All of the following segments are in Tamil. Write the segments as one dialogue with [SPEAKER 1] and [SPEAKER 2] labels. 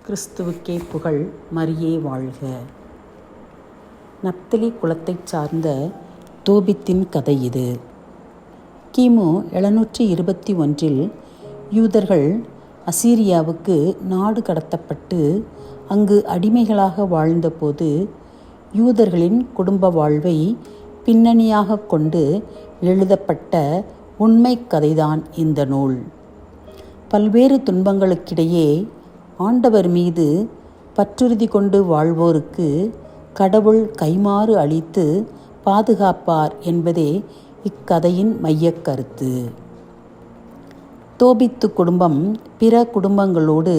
[SPEAKER 1] கிறிஸ்துவுக்கே புகழ், மரியே வாழ்க. நப்தலி குலத்தைச் சார்ந்த தோபித்தின் கதை இது. கிமு 721 யூதர்கள் அசீரியாவுக்கு நாடு கடத்தப்பட்டு அங்கு அடிமைகளாக வாழ்ந்தபோது யூதர்களின் குடும்ப வாழ்வை பின்னணியாக கொண்டு எழுதப்பட்ட உண்மை கதைதான் இந்த நூல். பல்வேறு துன்பங்களுக்கிடையே ஆண்டவர் மீது பற்றுறுதி கொண்டு வாழ்வோருக்கு கடவுள் கைமாறு அளித்து பாதுகாப்பார் என்பதே இக்கதையின் மையக் கருத்து. தோபித்து குடும்பம் பிற குடும்பங்களோடு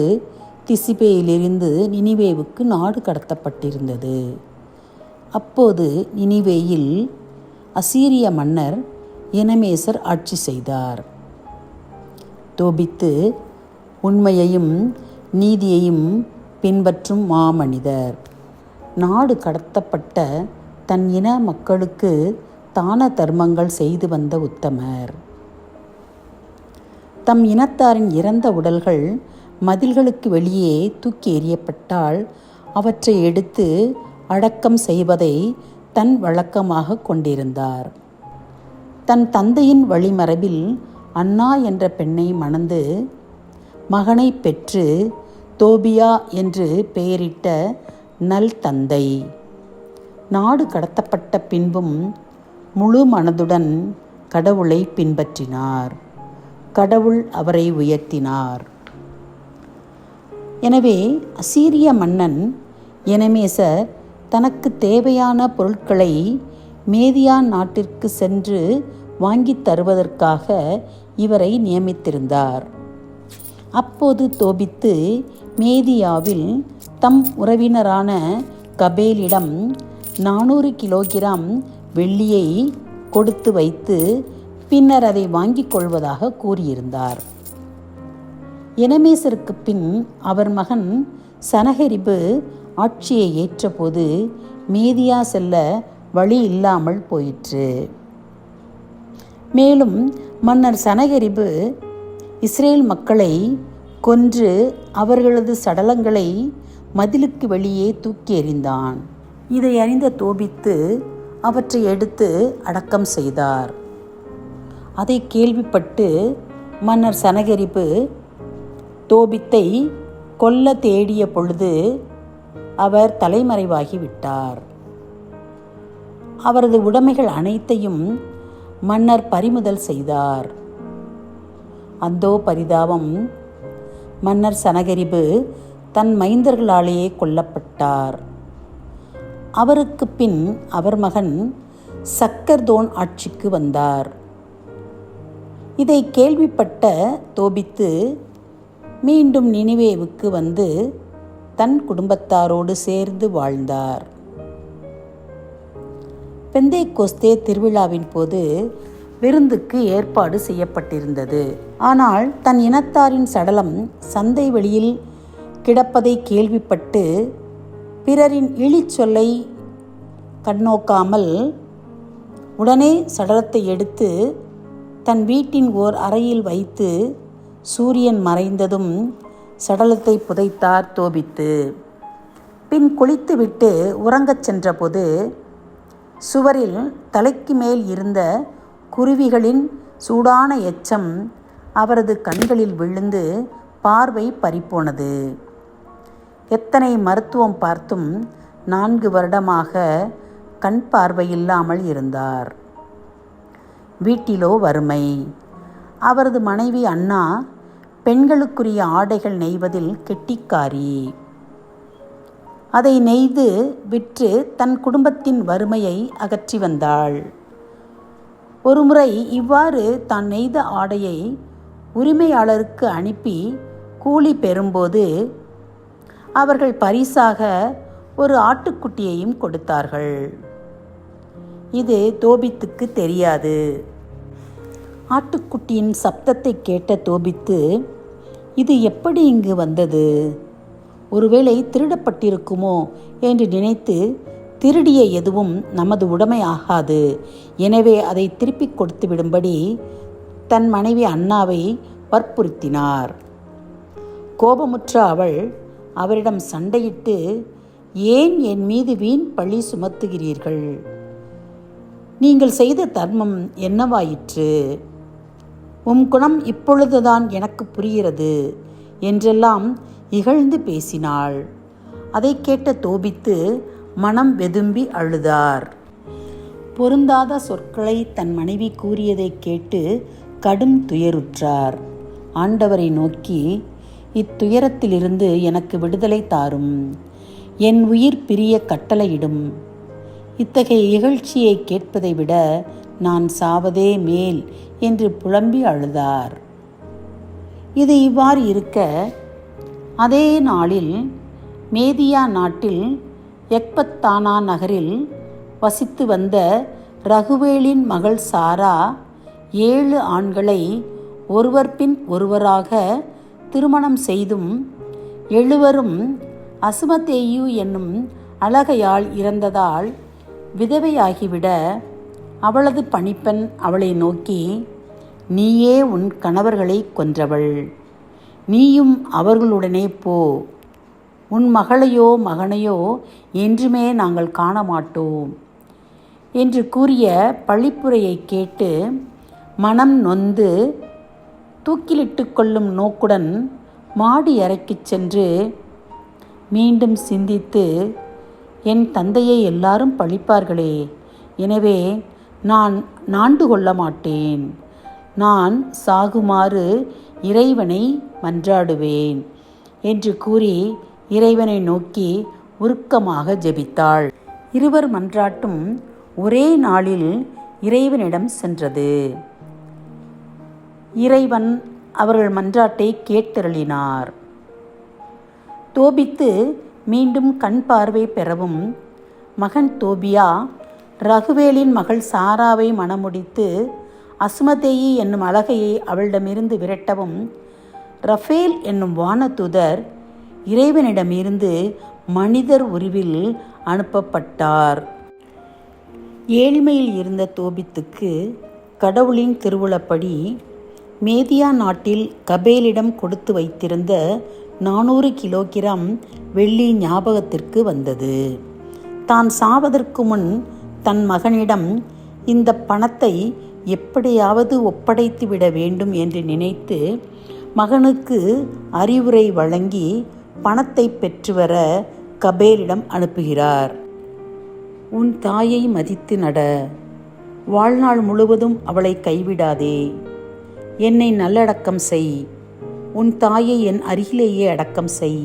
[SPEAKER 1] திசிபேயிலிருந்து நினிவேவுக்கு நாடு கடத்தப்பட்டிருந்தது. அப்போது நினிவேயில் அசீரிய மன்னர் எனமேசர் ஆட்சி செய்தார். தோபித்து உண்மையையும் நீதியையும் பின்பற்றும் மாமனிதர். நாடு கடத்தப்பட்ட தன் இன மக்களுக்கு தான தர்மங்கள் செய்து வந்த உத்தமர். தம் இனத்தாரின் இறந்த உடல்கள் மதில்களுக்கு வெளியே தூக்கி எறியப்பட்டால் அவற்றை எடுத்து அடக்கம் செய்வதை தன் வழக்கமாக கொண்டிருந்தார். தன் தந்தையின் வழிமரபில் அன்னா என்ற பெண்ணை மணந்து மகனை பெற்று தோபியா என்று பெயரிட்ட நல் தந்தை. நாடு கடத்தப்பட்ட பின்பும் முழு மனதுடன் கடவுளை பின்பற்றினார். கடவுள் அவரை உயர்த்தினார். எனவே அசீரிய மன்னன் எனமேசர் தனக்கு தேவையான பொருட்களை மேதியான் நாட்டிற்கு சென்று வாங்கித் தருவதற்காக இவரை நியமித்திருந்தார். அப்போது தோபித்து மேதியாவில் தம் உறவினரான கபேலிடம் 400 கிலோகிராம் வெள்ளியை கொடுத்து வைத்து பின்னர் அதை வாங்கிக் கொள்வதாக கூறியிருந்தார். எனமேசருக்கு பின் அவர் மகன் சனகெரிபு ஆட்சியை ஏற்றபோது மேதியா செல்ல வழி இல்லாமல் போயிற்று. மேலும் மன்னர் சனகெரிபு இஸ்ரேல் மக்களை கொன்று அவர்களது சடலங்களை மதிலுக்கு வெளியே தூக்கி எறிந்தான். இதை அறிந்த தோபித்து அவற்றை எடுத்து அடக்கம் செய்தார். அதை கேள்விப்பட்டு மன்னர் சனகெரிபு தோபித்தை கொல்ல தேடிய பொழுது அவர் தலைமறைவாகிவிட்டார். அவரது உடைமைகள் அனைத்தையும் மன்னர் பறிமுதல் செய்தார். அந்தோ பரிதாபம்! மன்னர் சனகெரிபு தன் மைந்தர்களாலேயே கொல்லப்பட்டார். அவருக்கு பின் அவர் மகன் சக்கர்தோன் ஆட்சிக்கு வந்தார். இதை கேள்விப்பட்ட தோபித்து மீண்டும் நினிவேவுக்கு வந்து தன் குடும்பத்தாரோடு சேர்ந்து வாழ்ந்தார். பெந்தேகோஸ்தே திருவிழாவின் போது விருந்துக்கு ஏற்பாடு செய்யப்பட்டிருந்தது. ஆனால் தன் இனத்தாரின் சடலம் சந்தை வெளியில் கிடப்பதை கேள்விப்பட்டு பிறரின் இழிச்சொல்லை கண்ணோக்காமல் உடனே சடலத்தை எடுத்து தன் வீட்டின் ஓர் அறையில் வைத்து சூரியன் மறைந்ததும் சடலத்தை புதைத்தார் தோபித்து. பின் குளித்துவிட்டு உறங்கச் சென்றபோது சுவரில் தலைக்கு மேல் இருந்த குருவிகளின் சூடான எச்சம் அவரது கண்களில் விழுந்து பார்வை பறிப்போனது. எத்தனை மருத்துவம் பார்த்தும் 4 வருடமாக கண் பார்வையில்லாமல் இருந்தார். வீட்டிலோ வறுமை. அவரது மனைவி அன்னா பெண்களுக்குரிய ஆடைகள் நெய்வதில் கெட்டிக்காரி. அதை நெய்து விற்று தன் குடும்பத்தின் வறுமையை அகற்றி வந்தாள். ஒருமுறை இவ்வாறு தான் நெய்த ஆடையை உரிமையாளருக்கு அனுப்பி கூலி பெறும்போது அவர்கள் பரிசாக ஒரு ஆட்டுக்குட்டியையும் கொடுத்தார்கள். இது தோபித்துக்கு தெரியாது. ஆட்டுக்குட்டியின் சப்தத்தை கேட்ட தோபித்து, இது எப்படி இங்கு வந்தது? ஒருவேளை திருடப்பட்டிருக்குமோ என்று நினைத்து, திருடிய எதுவும் நமது உடைமை ஆகாது, எனவே அதை திருப்பிக் கொடுத்து விடும்படி தன் மனைவி அன்னாவை வற்புறுத்தினார். கோபமுற்ற அவள் அவரிடம் சண்டையிட்டு, ஏன் என் மீது வீண் பழி சுமத்துகிறீர்கள்? நீங்கள் செய்த தர்மம் என்னவாயிற்று? உம் குணம் இப்பொழுதுதான் எனக்கு புரிகிறது என்றெல்லாம் இகழ்ந்து பேசினாள். அதை கேட்ட தோபித்து மனம் வெதும்பி அழுதார். பொருந்தாத சொற்களை தன் மனைவி கூறியதை கேட்டு கடும் துயருற்றார். ஆண்டவரை நோக்கி, இத்துயரத்திலிருந்து எனக்கு விடுதலை தாரும், என் உயிர் பிரிய கட்டளையிடும். இத்தகைய இகழ்ச்சியை கேட்பதை விட நான் சாவதே மேல் என்று புலம்பி அழுதார். இது இவ்வாறு இருக்க, அதே நாளில் மேதியா நாட்டில் எக்பத்தானா நகரில் வசித்து வந்த ரகுவேலின் மகள் சாரா 7 ஆண்களை ஒருவர் பின் ஒருவராக திருமணம் செய்தும் 7வரும் அசுமதேயு என்னும் அழகையால் இறந்ததால் விதவையாகிவிட, அவளது பணிப்பெண் அவளை நோக்கி, நீயே உன் கணவர்களை கொன்றவள், நீயும் அவர்களுடனே போ, உன் மகளையோ மகனையோ என்றுமே நாங்கள் காண மாட்டோம் என்று கூறிய பழிப்புரையை கேட்டு மனம் நொந்து தூக்கிலிட்டு கொள்ளும் நோக்குடன் மாடி அறைக்குச் சென்று மீண்டும் சிந்தித்து, என் தந்தையை எல்லாரும் பழிப்பார்களே, எனவே நான் நாண்டு கொள்ள மாட்டேன், நான் சாகுமாறு இறைவனை மன்றாடுவேன் என்று கூறி இறைவனை நோக்கி உருக்கமாக ஜெபித்தாள். இருவர் மன்றாட்டும் ஒரே நாளில் இறைவனிடம் சென்றது. இறைவன் அவர்கள் மன்றாட்டை கேட்டருளினார். தோபித்து மீண்டும் கண் பார்வை பெறவும், மகன் தோபியா ரகுவேலின் மகள் சாராவை மணமுடித்து அசுமதேயி என்னும் அழகையை அவளிடமிருந்து விரட்டவும், ரஃபேல் என்னும் வானதூதர் இறைவனிடமிருந்து மனிதர் உருவில் அனுப்பப்பட்டார். ஏழ்மையில் இருந்த தோபித்துக்கு கடவுளின் திருவுளப்படி மேதியா நாட்டில் கபேலிடம் கொடுத்து வைத்திருந்த 400 கிலோகிராம் வெள்ளி ஞாபகத்திற்கு வந்தது. தான் சாவதற்கு முன் தன் மகனிடம் இந்த பணத்தை எப்படியாவது ஒப்படைத்துவிட வேண்டும் என்று நினைத்து மகனுக்கு அறிவுரை வழங்கி பணத்தை பெற்று வர கபேலிடம் அனுப்புகிறார். உன் தாயை மதித்து நட, வாழ்நாள் முழுவதும் அவளை கைவிடாதே, என்னை நல்லடக்கம் செய், உன் தாயை என் அருகிலேயே அடக்கம் செய்,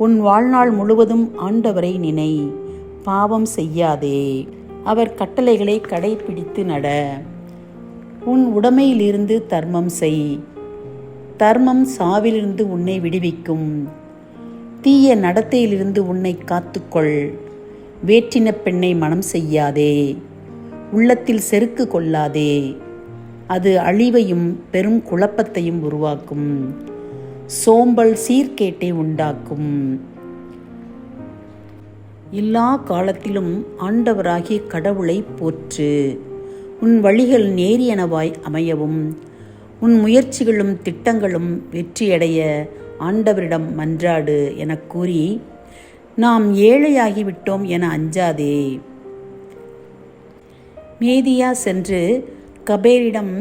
[SPEAKER 1] உன் வாழ்நாள் முழுவதும் ஆண்டவரை நினை, பாவம் செய்யாதே, அவர் கட்டளைகளை கடைபிடித்து நட, உன் உடைமையிலிருந்து தர்மம் செய், தர்மம் சாவிலிருந்து உன்னை விடுவிக்கும், தீய நடத்தையிலிருந்து உன்னை காத்துக்கொள், வேற்றின பெண்ணை மனம் செய்யாதே, உள்ளத்தில் செருக்கு கொள்ளாதே, அது அழிவையும் பெரும் குழப்பத்தையும் உருவாக்கும், சோம்பல் சீர்கேட்டை உண்டாக்கும். எல்லா காலத்திலும் ஆண்டவராகிய கடவுளை போற்று, உன் வழிகள் நேரியனவாய் அமையவும் உன் முயற்சிகளும் திட்டங்களும் வெற்றியடைய ஆண்டவரிடம் மன்றாடு எனக் கூறி, நாம் ஏழையாகிவிட்டோம் என அஞ்சாதே. மேதியா சென்று கபேலிடம்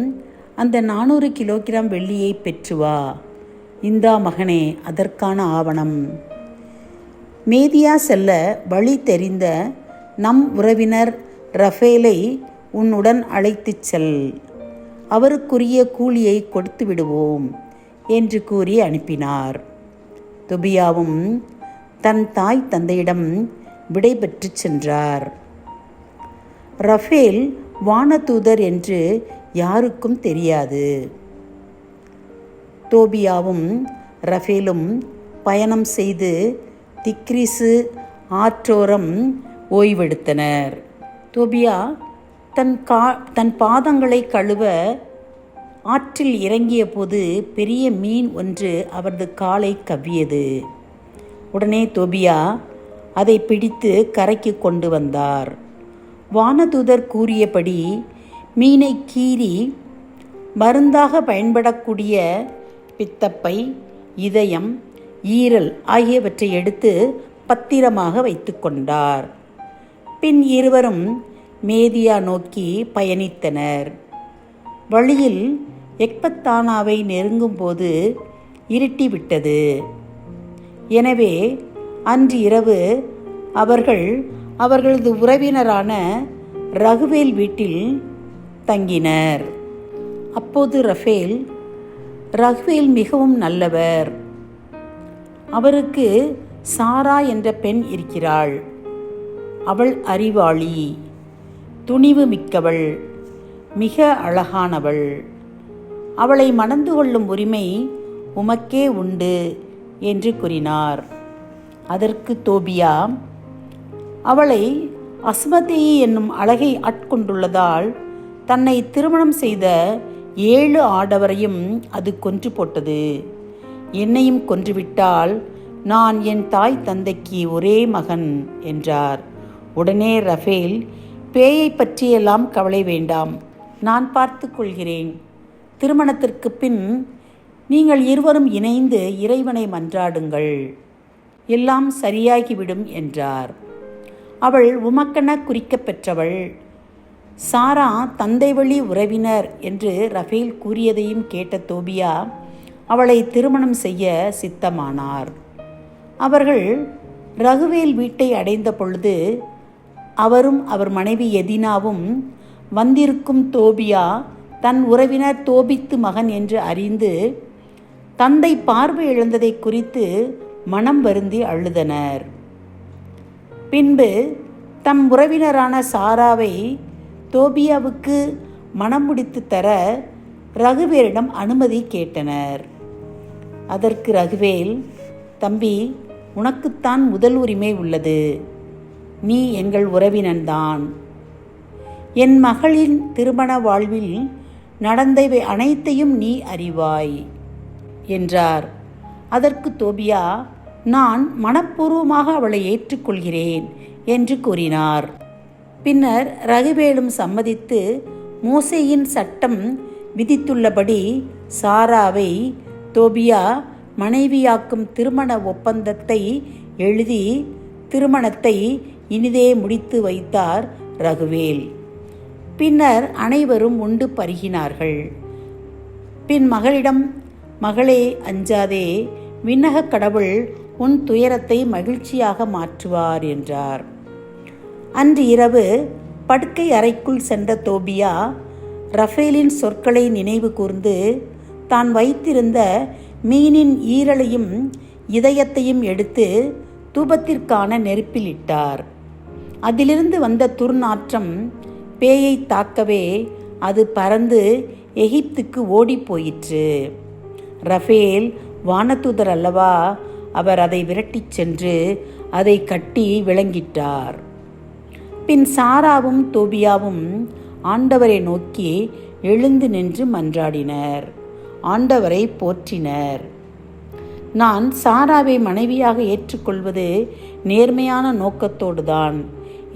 [SPEAKER 1] அந்த 400 கிலோகிராம் வெள்ளியை பெற்று வா, இந்தா மகனே அதற்கான ஆவணம். மேதியா செல்ல வழி தெரிந்த நம் உறவினர் ரஃபேலை உன்னுடன் அழைத்துச் செல், அவருக்குரிய கூலியை கொடுத்து விடுவோம் என்று கூறி அனுப்பினார். தொபியாவும் தன் தாய் தந்தையிடம் விடை பெற்று சென்றார். ரஃபேல் வானதூதர் என்று யாருக்கும் தெரியாது. தோபியாவும் ரஃபேலும் பயணம் செய்து திக்ரிசு ஆற்றோரம் ஓய்வெடுத்தனர். தோபியா தன் பாதங்களை கழுவ ஆற்றில் இறங்கிய போது பெரிய மீன் ஒன்று அவரது காலை கவ்வியது. உடனே தோபியா அதை பிடித்து கரைக்கு கொண்டு வந்தார். வானதூதர் கூறியபடி மீனை கீறி மருந்தாக பயன்படக்கூடிய பித்தப்பை, இதயம், ஈரல் ஆகியவற்றை எடுத்து பத்திரமாக வைத்து கொண்டார். பின் இருவரும் மேதியா நோக்கி பயணித்தனர். வழியில் எக்பத்தானாவை நெருங்கும்போது இருட்டிவிட்டது. எனவே அன்று இரவு அவர்கள் அவர்களது உறவினரான ரகுவேல் வீட்டில் தங்கினர். அப்போது ரகுவேல் மிகவும் நல்லவர். அவருக்கு சாரா என்ற பெண் இருக்கிறாள். அவள் அறிவாளி, துணிவு மிக்கவள், மிக அழகானவள். அவளை மணந்து கொள்ளும் உரிமை உமக்கே உண்டு என்று கூறினார். அதற்கு தோபியா, அவளை அஸ்மதேயி என்னும் அழகை ஆட்கொண்டுள்ளதால் தன்னை திருமணம் செய்த 7 ஆடவரையும் அது கொன்று போட்டது. என்னையும் கொன்றுவிட்டால் நான் என் தாய் தந்தைக்கு ஒரே மகன் என்றார். உடனே ரஃபேல், பேயை பற்றியெல்லாம் கவலை வேண்டாம், நான் பார்த்து கொள்கிறேன். திருமணத்திற்கு பின் நீங்கள் இருவரும் இணைந்து இறைவனை மன்றாடுங்கள், எல்லாம் சரியாகிவிடும் என்றார். அவள் உமக்கென குறிக்கப் பெற்றவள். சாரா தந்தை வழி உறவினர் என்று ரஃபேல் கூறியதையும் கேட்ட தோபியா அவளை திருமணம் செய்ய சித்தமானார். அவர்கள் ரகுவேல் வீட்டை அடைந்த பொழுது அவரும் அவர் மனைவி எதினாவும் வந்திருக்கும் தோபியா தன் உறவினர் தோபித்து மகன் என்று அறிந்து தந்தை பார்வை இழந்ததை குறித்து மனம் வருந்தி அழுதனர். பின்பு தம் உறவினரான சாராவை தோபியாவுக்கு மனம் முடித்து தர ரகுவேலிடம் அனுமதி கேட்டனர். அதற்கு ரகுவேல், தம்பி, உனக்குத்தான் முதல் உரிமை உள்ளது. நீ எங்கள் உறவினன்தான். என் மகளின் திருமண வாழ்வில் நடந்தவை அனைத்தையும் நீ அறிவாய் என்றார். அதற்கு தோபியா, நான் மனப்பூர்வமாக அவளை ஏற்றுக்கொள்கிறேன் என்று கூறினார். பின்னர் ரகுவேலும் சம்மதித்து மோசேயின் சட்டம் விதித்துள்ளபடி சாராவை தோபியா மனைவியாக்கும் திருமண ஒப்பந்தத்தை எழுதி திருமணத்தை இனிதே முடித்து வைத்தார் ரகுவேல். பின்னர் அனைவரும் உண்டு பருகினார்கள். பின் மகளிடம், மகளே, அஞ்சாதே, விண்ணக கடவுள் உன் துயரத்தை மகிழ்ச்சியாக மாற்றுவார் என்றார். அன்று இரவு படுக்கை அறைக்குள் சென்ற தோபியா ரஃபேலின் சொற்களை நினைவு கூர்ந்து தான் வைத்திருந்த மீனின் ஈரலையும் இதயத்தையும் எடுத்து தூபத்திற்கான நெருப்பில் இட்டார். அதிலிருந்து வந்த துர்நாற்றம் பேயை தாக்கவே அது பறந்து எகிப்துக்கு ஓடி போயிற்று. ரஃபேல் வானதூதர் அல்லவா, அவர் அதை விரட்டிச் சென்று அதை கட்டி விளங்கிட்டார். பின் சாராவும் தோபியாவும் ஆண்டவரை நோக்கி எழுந்து நின்று மன்றாடினர். ஆண்டவரை போற்றினர். நான் சாராவை மனைவியாக ஏற்றுக்கொள்வது நேர்மையான நோக்கத்தோடுதான்,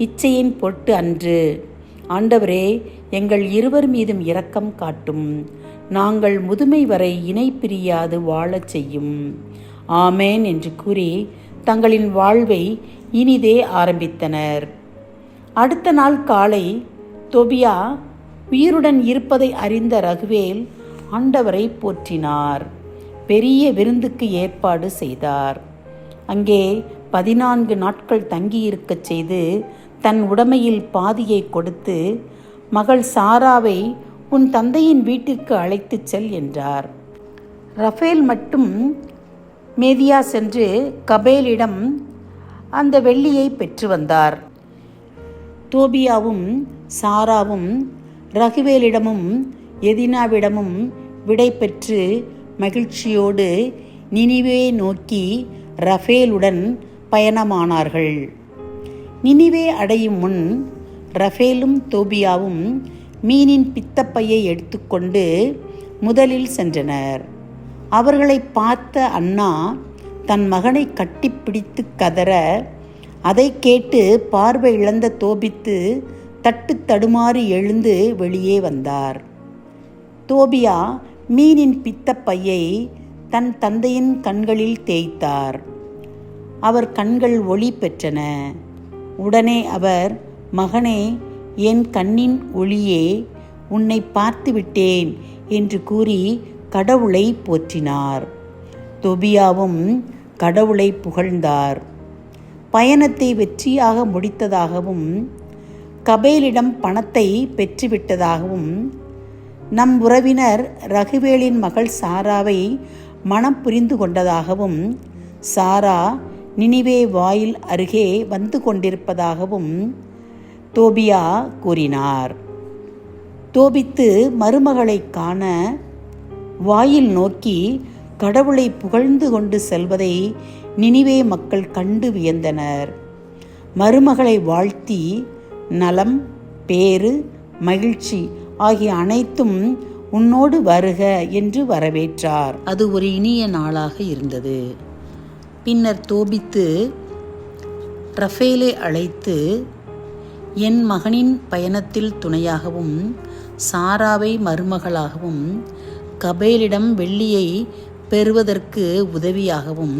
[SPEAKER 1] இச்சையின் பொருட்டு அன்று. ஆண்டவரே, எங்கள் இருவர் மீதும் இரக்கம் காட்டும். நாங்கள் முதுமை வரை இணை பிரியாது வாழச் செய்யும். ஆமேன் என்று கூறி தங்களின் வாழ்வை இனிதே ஆரம்பித்தனர். அடுத்த நாள் காலை தோபியா உயிருடன் இருப்பதை அறிந்த ரகுவேல் ஆண்டவரை போற்றினார். பெரிய விருந்துக்கு ஏற்பாடு செய்தார். அங்கே 14 நாட்கள் தங்கியிருக்கச் செய்து தன் உடைமையில் பாதியை கொடுத்து, மகள் சாராவை உன் தந்தையின் வீட்டிற்கு அழைத்துச் செல் என்றார். ரஃபேல் மட்டும் மேதியா சென்று கபேலிடம் அந்த வெள்ளியை பெற்று வந்தார். தோபியாவும் சாராவும் ரகுவேலிடமும் எதினாவிடமும் விடை பெற்று மகிழ்ச்சியோடு நினிவே நோக்கி ரஃபேலுடன் பயணமானார்கள். நினிவே அடையும் முன் ரஃபேலும் தோபியாவும் மீனின் பித்தப்பையை எடுத்துக்கொண்டு முதலில் சென்றனர். அவர்களை பார்த்த அண்ணா தன் மகனை கட்டிப்பிடித்து கதற, அதை கேட்டு பார்வை இழந்த தோபித்து தட்டு தடுமாறி எழுந்து வெளியே வந்தார். தோபியா மீனின் பித்தப்பையை தன் தந்தையின் கண்களில் தேய்த்தார். அவர் கண்கள் ஒளி பெற்றன. உடனே அவர், மகனே, என் கண்ணின் ஒளியே, உன்னை பார்த்து விட்டேன் என்று கூறி கடவுளை போற்றினார். தொபியாவும் கடவுளை புகழ்ந்தார். பயணத்தை வெற்றியாக முடித்ததாகவும் கபேலிடம் பணத்தை பெற்றுவிட்டதாகவும் நம் உறவினர் ரகுவேலின் மகள் சாராவை மனம் புரிந்து கொண்டதாகவும் சாரா நினிவே வாயில் அருகே வந்து கொண்டிருப்பதாகவும் தோபியா கூறினார். தோபித்து மருமகளை காண வாயில் நோக்கி கடவுளை புகழ்ந்து கொண்டு செல்வதை நினிவே மக்கள் கண்டு வியந்தனர். மருமகளை வாழ்த்தி நலம், பேறு, மகிழ்ச்சி ஆகிய அனைத்தும் உன்னோடு வருக என்று வரவேற்றார். அது ஒரு இனிய நாளாக இருந்தது. பின்னர் தோபித்து ரஃபேலை அழைத்து, என் மகனின் பயணத்தில் துணையாகவும் சாராவை மருமகளாகவும் கபேலிடம் வெள்ளியை பெறுவதற்கு உதவியாகவும்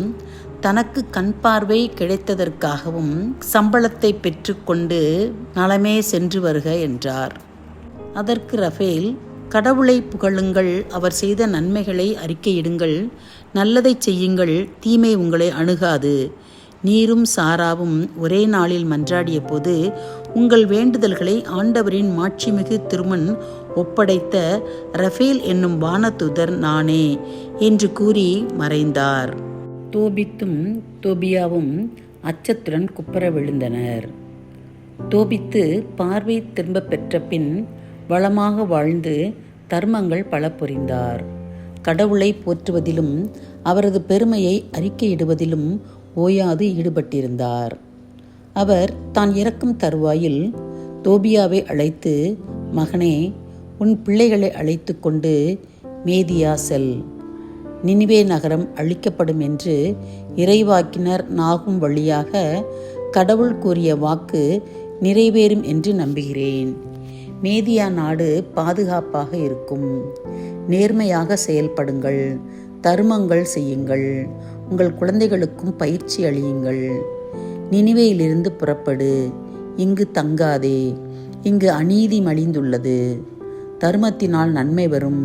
[SPEAKER 1] தனக்கு கண் பார்வை கிடைத்ததற்காகவும் சம்பளத்தை பெற்றுக்கொண்டு நலமே சென்று வருக என்றார். அதற்கு ரஃபேல், கடவுளை புகழுங்கள், அவர் செய்த நன்மைகளை அறிக்கையிடுங்கள், நல்லதை செய்யுங்கள், தீமை உங்களை அணுகாது. நீரும் சாராவும் ஒரே நாளில் மன்றாடிய போது உங்கள் வேண்டுதல்களை ஆண்டவரின் மாட்சிமிகு திருமன் ஒப்படைத்த ரஃபேல் என்னும் வானதூதர் நானே என்று கூறி மறைந்தார். தோபித்தும் தோபியாவும் அச்சத்துடன் குப்புற விழுந்தனர். தோபித்து பார்வை திரும்ப பெற்ற பின் வளமாக வாழ்ந்து தர்மங்கள் பல புரிந்தார். கடவுளை போற்றுவதிலும் அவரது பெருமையை அறிக்கையிடுவதிலும் ஓயாது ஈடுபட்டிருந்தார். அவர் தான் இறக்கும் தருவாயில் தோபியாவை அழைத்து, மகனே, உன் பிள்ளைகளை அழைத்து கொண்டு மேதியா செல். நினிவே நகரம் அழிக்கப்படும் என்று இறைவாக்கினர் நாகும் வழியாக கடவுள் கூறிய வாக்கு நிறைவேறும் என்று நம்புகிறேன். மேதியா நாடு பாதுகாப்பாக இருக்கும். நேர்மையாக செயல்படுங்கள், தர்மங்கள் செய்யுங்கள், உங்கள் குழந்தைகளுக்கும் பயிற்சி அளியுங்கள். நினிவேயிலிருந்து புறப்படு, இங்கு தங்காதே, இங்கு அநீதி மலிந்துள்ளது. தர்மத்தினால் நன்மை வரும்,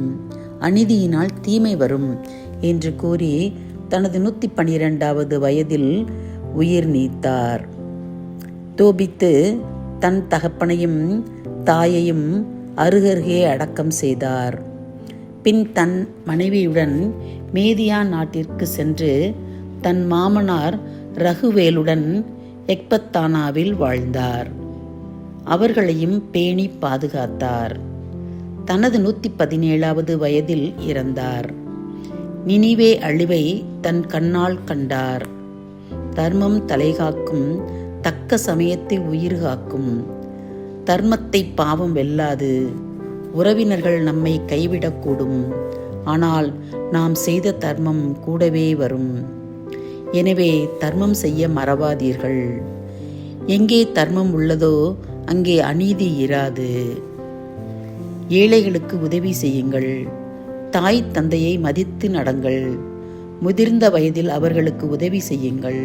[SPEAKER 1] அநீதியினால் தீமை வரும் என்று கூறி தனது 112வது வயதில் உயிர் நீத்தார். தோபித்து தன் தகப்பனையும் தாயையும் அருகருகே அடக்கம் செய்தார். பின் தன் மனைவியுடன் மேதியா நாட்டிற்கு சென்று தன் மாமனார் ரகுவேலுடன் எக்பத்தானாவில் வாழ்ந்தார். அவர்களையும் பேணி பாதுகாத்தார். தனது 117வது வயதில் இறந்தார். நினிவே அழிவை தன் கண்ணால் கண்டார். தர்மம் தலைகாக்கும், தக்க சமயத்தில் உயிர் காக்கும். தர்மத்தை பாவம் வெல்லாது. உறவினர்கள் நம்மை கைவிடக்கூடும், ஆனால் நாம் செய்த தர்மம் கூடவே வரும். எனவே தர்மம் செய்ய மறவாதீர்கள். எங்கே தர்மம் உள்ளதோ அங்கே அநீதி இராது. ஏழைகளுக்கு உதவி செய்யுங்கள். தாய் தந்தையை மதித்து நடங்கள். முதிர்ந்த வயதில் அவர்களுக்கு உதவி செய்யுங்கள்.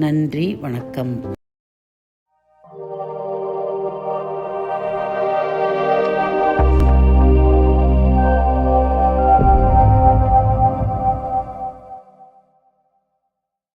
[SPEAKER 1] நன்றி, வணக்கம்.